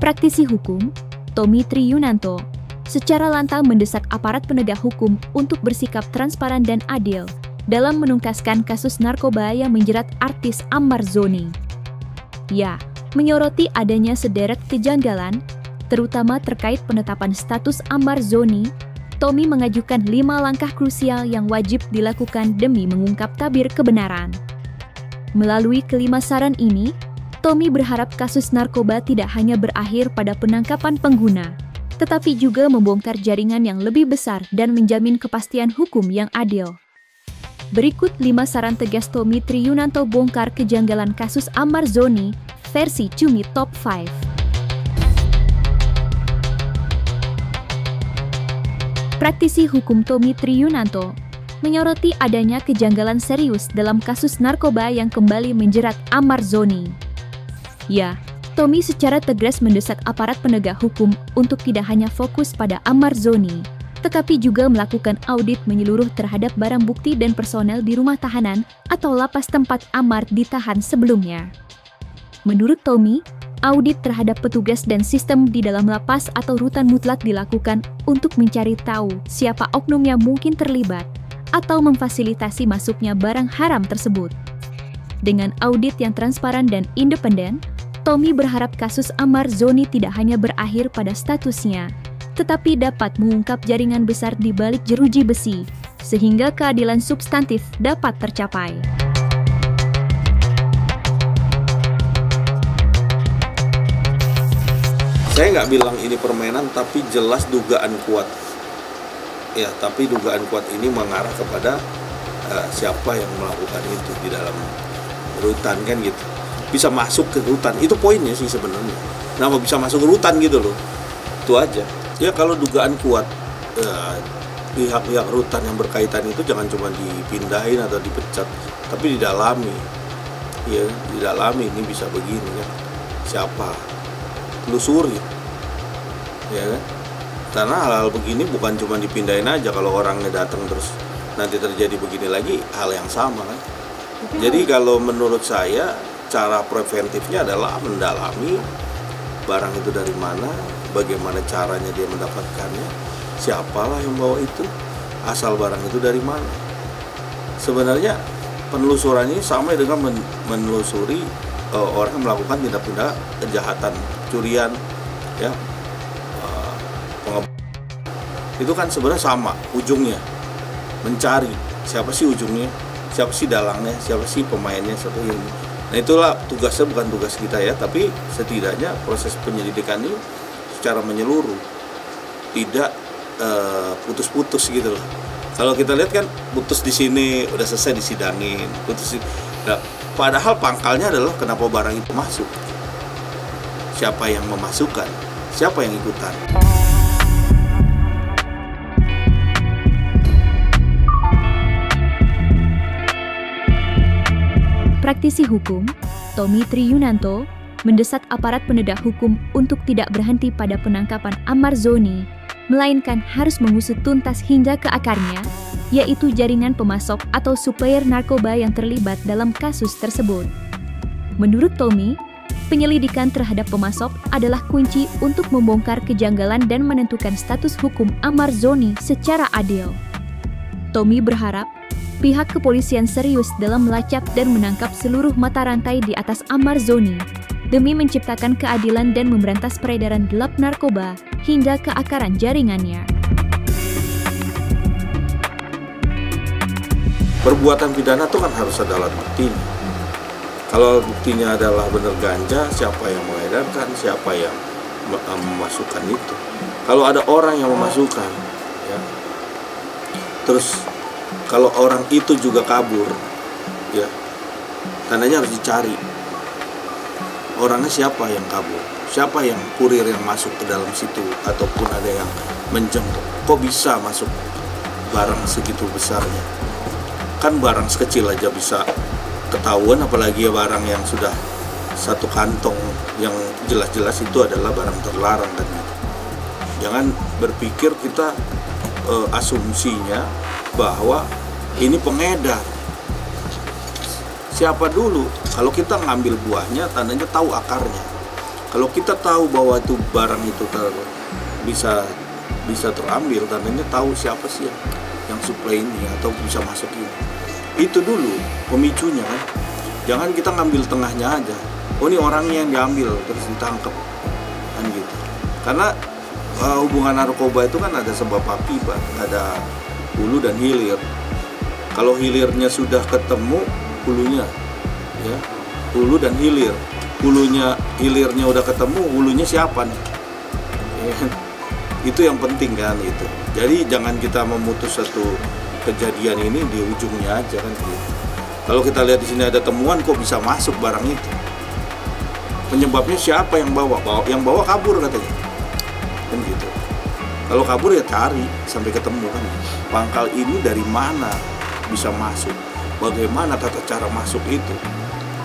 Praktisi hukum, Tommy Triyunanto, secara lantang mendesak aparat penegak hukum untuk bersikap transparan dan adil dalam menuntaskan kasus narkoba yang menjerat artis Ammar Zoni. Ia menyoroti adanya sederet kejanggalan, terutama terkait penetapan status Ammar Zoni. Tommy mengajukan 5 langkah krusial yang wajib dilakukan demi mengungkap tabir kebenaran. Melalui kelima saran ini, Tommy berharap kasus narkoba tidak hanya berakhir pada penangkapan pengguna, tetapi juga membongkar jaringan yang lebih besar dan menjamin kepastian hukum yang adil. Berikut 5 saran tegas Tommy Triyunanto bongkar kejanggalan kasus Ammar Zoni versi Cumi Top 5. Praktisi hukum Tommy Triyunanto menyoroti adanya kejanggalan serius dalam kasus narkoba yang kembali menjerat Ammar Zoni. Ya, Tommy secara tegas mendesak aparat penegak hukum untuk tidak hanya fokus pada Ammar Zoni, tetapi juga melakukan audit menyeluruh terhadap barang bukti dan personel di rumah tahanan atau lapas tempat Ammar ditahan sebelumnya. Menurut Tommy, audit terhadap petugas dan sistem di dalam lapas atau rutan mutlak dilakukan untuk mencari tahu siapa oknum yang mungkin terlibat atau memfasilitasi masuknya barang haram tersebut. Dengan audit yang transparan dan independen, Tommy berharap kasus Ammar Zoni tidak hanya berakhir pada statusnya, tetapi dapat mengungkap jaringan besar di balik jeruji besi, sehingga keadilan substantif dapat tercapai. Saya nggak bilang ini permainan, tapi jelas dugaan kuat. Ya, tapi dugaan kuat ini mengarah kepada siapa yang melakukan itu di dalam rutan kan gitu. Bisa masuk ke rutan, itu poinnya sih sebenarnya. Kenapa bisa masuk ke rutan gitu loh? Itu aja. Ya kalau dugaan kuat, pihak-pihak rutan yang berkaitan itu jangan cuma dipindahin atau dipecat, tapi didalami. Ya, didalami ini bisa begini kan. Siapa? Telusuri, ya kan? Karena hal-hal begini bukan cuma dipindahin aja. Kalau orangnya datang terus nanti terjadi begini lagi, hal yang sama kan. Jadi kalau menurut saya cara preventifnya adalah mendalami barang itu dari mana, bagaimana caranya dia mendapatkannya, siapalah yang bawa itu, asal barang itu dari mana. Sebenarnya penelusurannya sama dengan menelusuri orang yang melakukan tindak-tindak kejahatan, curian, ya, itu kan sebenarnya sama ujungnya, mencari siapa sih ujungnya, siapa sih dalangnya, siapa sih pemainnya, siapa ini. Nah itulah tugasnya, bukan tugas kita ya, tapi setidaknya proses penyelidikan ini secara menyeluruh, tidak putus-putus gitu loh. Kalau kita lihat kan putus di sini, udah selesai disidangin, putus. Nah, padahal pangkalnya adalah kenapa barang itu masuk, siapa yang memasukkan, siapa yang ikutan. Praktisi hukum, Tommy Triyunanto, mendesak aparat penegak hukum untuk tidak berhenti pada penangkapan Ammar Zoni, melainkan harus mengusut tuntas hingga ke akarnya, yaitu jaringan pemasok atau supplier narkoba yang terlibat dalam kasus tersebut. Menurut Tommy, penyelidikan terhadap pemasok adalah kunci untuk membongkar kejanggalan dan menentukan status hukum Ammar Zoni secara adil. Tommy berharap pihak kepolisian serius dalam melacak dan menangkap seluruh mata rantai di atas Ammar Zoni demi menciptakan keadilan dan memberantas peredaran gelap narkoba hingga ke akaran jaringannya. Perbuatan pidana itu kan harus ada alat buktinya. Kalau buktinya adalah benar ganja, siapa yang mengedarkan, siapa yang memasukkan itu. Kalau ada orang yang memasukkan, ya, terus kalau orang itu juga kabur, ya, tandanya harus dicari. Orangnya siapa yang kabur, siapa yang kurir yang masuk ke dalam situ, ataupun ada yang menjemput. Kok bisa masuk barang segitu besarnya? Kan barang sekecil aja bisa ketahuan, apalagi ya barang yang sudah satu kantong yang jelas-jelas itu adalah barang terlarang kan. Jangan berpikir kita asumsinya bahwa ini pengedar. Siapa dulu? Kalau kita ngambil buahnya, tandanya tahu akarnya. Kalau kita tahu bahwa itu barang itu bisa terambil, tandanya tahu siapa sih yang supply ini atau bisa masuk ini. Itu dulu pemicunya kan. Jangan kita ngambil tengahnya aja. Oh, ini orangnya yang diambil terus ditangkap kan gitu. Karena hubungan narkoba itu kan ada sebab akibat, ada hulu dan hilir. Kalau hilirnya sudah ketemu, hulunya ya, hulu dan hilir. Hilirnya udah ketemu, hulunya siapa nih? Ya, itu yang penting kan itu. Jadi jangan kita memutus satu kejadian ini di ujungnya aja kan gitu. Kalau kita lihat di sini ada temuan, kok bisa masuk barang itu? Penyebabnya siapa yang bawa? Yang bawa kabur katanya. Kan gitu. Kalau kabur ya cari sampai ketemu kan. Pangkal ini dari mana bisa masuk? Bagaimana tata cara masuk itu?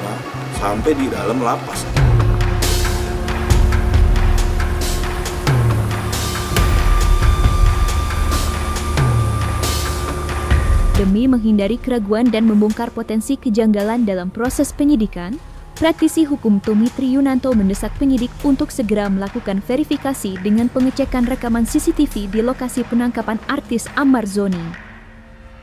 Ya, sampai di dalam lapas. Demi menghindari keraguan dan membongkar potensi kejanggalan dalam proses penyidikan, praktisi hukum Tommy Triyunanto mendesak penyidik untuk segera melakukan verifikasi dengan pengecekan rekaman CCTV di lokasi penangkapan artis Ammar Zoni.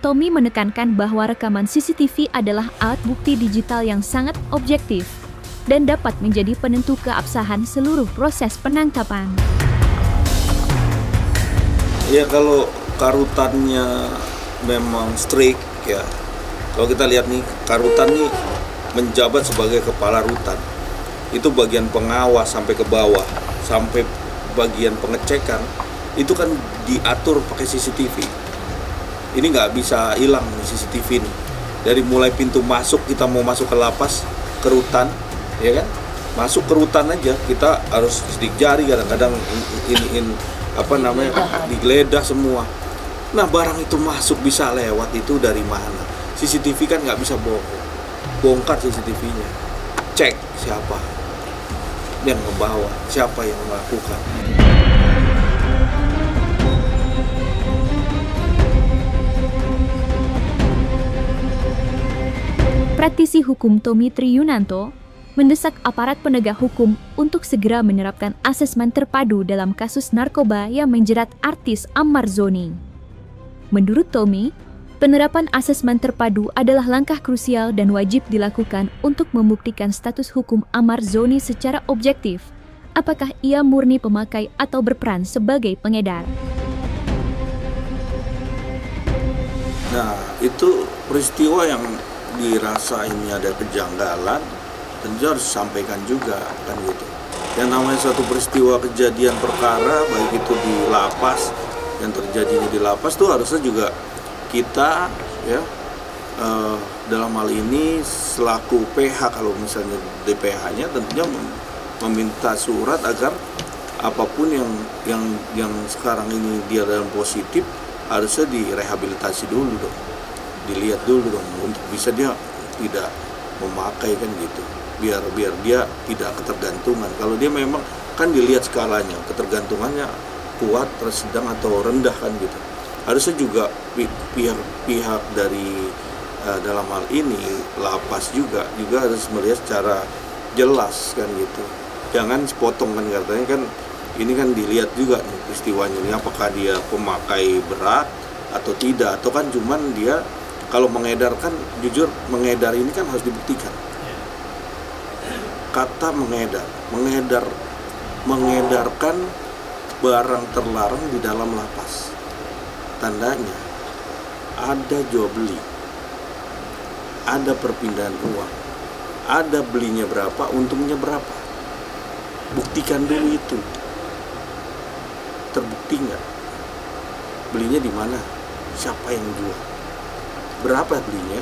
Tommy menekankan bahwa rekaman CCTV adalah alat bukti digital yang sangat objektif dan dapat menjadi penentu keabsahan seluruh proses penangkapan. Ya, kalau karutannya memang strict ya. Kalau kita lihat nih, karutan nih menjabat sebagai kepala rutan. Itu bagian pengawas sampai ke bawah, sampai bagian pengecekan itu kan diatur pakai CCTV. Ini nggak bisa hilang nih CCTV ini. Dari mulai pintu masuk, kita mau masuk ke lapas, ke rutan, ya kan? Masuk ke rutan aja kita harus sidik jari, kadang-kadang digeledah semua. Nah, barang itu masuk bisa lewat itu dari mana? CCTV kan nggak bisa bongkar CCTV-nya. Cek siapa yang membawa, siapa yang melakukan. Praktisi hukum Tommy Triyunanto mendesak aparat penegak hukum untuk segera menerapkan asesmen terpadu dalam kasus narkoba yang menjerat artis Ammar Zoni. Menurut Tommy, penerapan asesmen terpadu adalah langkah krusial dan wajib dilakukan untuk membuktikan status hukum Ammar Zoni secara objektif, apakah ia murni pemakai atau berperan sebagai pengedar. Nah, itu peristiwa yang dirasa ini ada kejanggalan, tentu harus disampaikan juga kan gitu. Yang namanya satu peristiwa kejadian perkara, baik itu di lapas, yang terjadinya di lapas tuh harusnya juga kita ya dalam hal ini selaku PH, kalau misalnya DPH-nya tentunya meminta surat agar apapun yang sekarang ini dia dalam positif harusnya direhabilitasi dulu dong. Dilihat dulu dong untuk bisa dia tidak memakai kan gitu, biar dia tidak ketergantungan. Kalau dia memang kan dilihat skalanya, ketergantungannya kuat, sedang atau rendah kan gitu. Harusnya juga pihak dari dalam hal ini lapas juga harus melihat secara jelas kan gitu. Jangan sepotong kan, katanya kan ini kan dilihat juga nih peristiwanya ini, apakah dia pemakai berat atau tidak, atau kan cuman dia kalau mengedar, kan jujur mengedar ini kan harus dibuktikan. Kata mengedarkan barang terlarang di dalam lapas. Tandanya ada jual beli, ada perpindahan uang, ada belinya berapa, untungnya berapa. Buktikan dulu itu. Terbukti nggak? Belinya di mana? Siapa yang jual? Berapa belinya,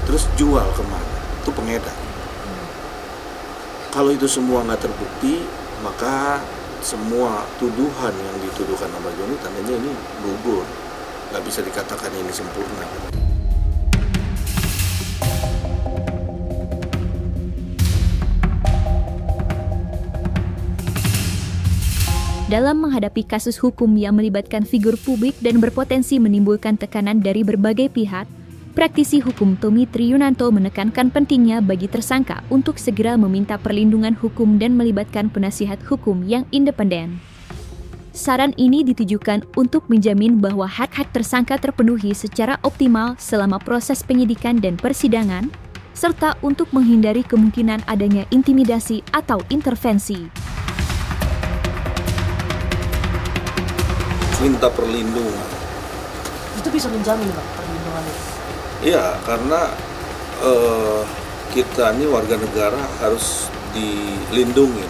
terus jual kemana, itu pengedar. Kalau itu semua nggak terbukti, maka semua tuduhan yang dituduhkan Ammar Zoni tandanya ini gugur, nggak bisa dikatakan ini sempurna. Dalam menghadapi kasus hukum yang melibatkan figur publik dan berpotensi menimbulkan tekanan dari berbagai pihak, Praktisi hukum Tommy Triyunanto menekankan pentingnya bagi tersangka untuk segera meminta perlindungan hukum dan melibatkan penasihat hukum yang independen. Saran ini ditujukan untuk menjamin bahwa hak-hak tersangka terpenuhi secara optimal selama proses penyidikan dan persidangan, serta untuk menghindari kemungkinan adanya intimidasi atau intervensi. Minta perlindungan. Itu bisa menjamin, Pak, perlindungan itu? Iya, karena kita ini warga negara harus dilindungi.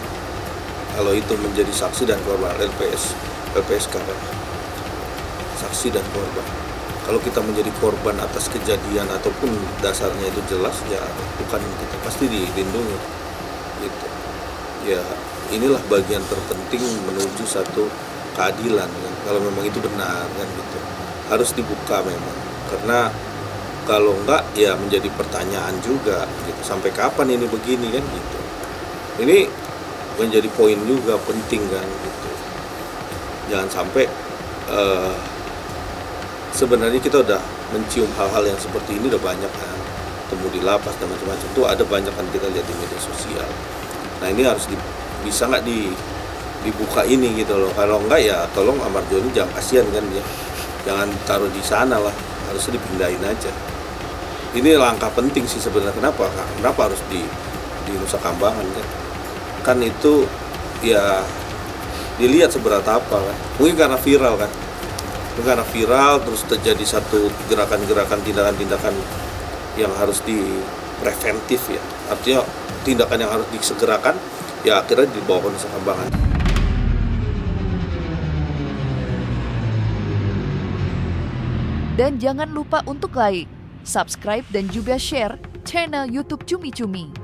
Kalau itu menjadi saksi dan korban, LPSK kan, saksi dan korban. Kalau kita menjadi korban atas kejadian ataupun dasarnya itu jelas, ya bukan kita pasti dilindungi. Gitu. Ya inilah bagian terpenting menuju satu keadilan kan. Kalau memang itu benar kan gitu, harus dibuka memang. Karena kalau enggak ya menjadi pertanyaan juga gitu. Sampai kapan ini begini kan gitu. Ini menjadi poin juga penting kan gitu. Jangan sampai sebenarnya kita udah mencium hal-hal yang seperti ini udah banyak kan, temu di lapas dan macam-macam tuh ada banyak kan kita lihat di media sosial. Nah ini harus bisa nggak dibuka ini gitu loh. Kalau enggak ya tolong Amar Joni jangan, kasihan kan dia, jangan taruh di sana lah, harusnya dipindahin aja. Ini langkah penting sih sebenarnya. Kenapa harus di Nusa Kambangan kan? Kan itu ya dilihat seberat apa kan. Mungkin karena viral kan. Mungkin karena viral terus terjadi satu gerakan-gerakan, tindakan-tindakan yang harus dipreventif ya. Artinya tindakan yang harus disegerakan ya akhirnya dibawa ke Nusa Kambangan. Dan jangan lupa untuk like, subscribe dan juga share channel YouTube Cumi Cumi.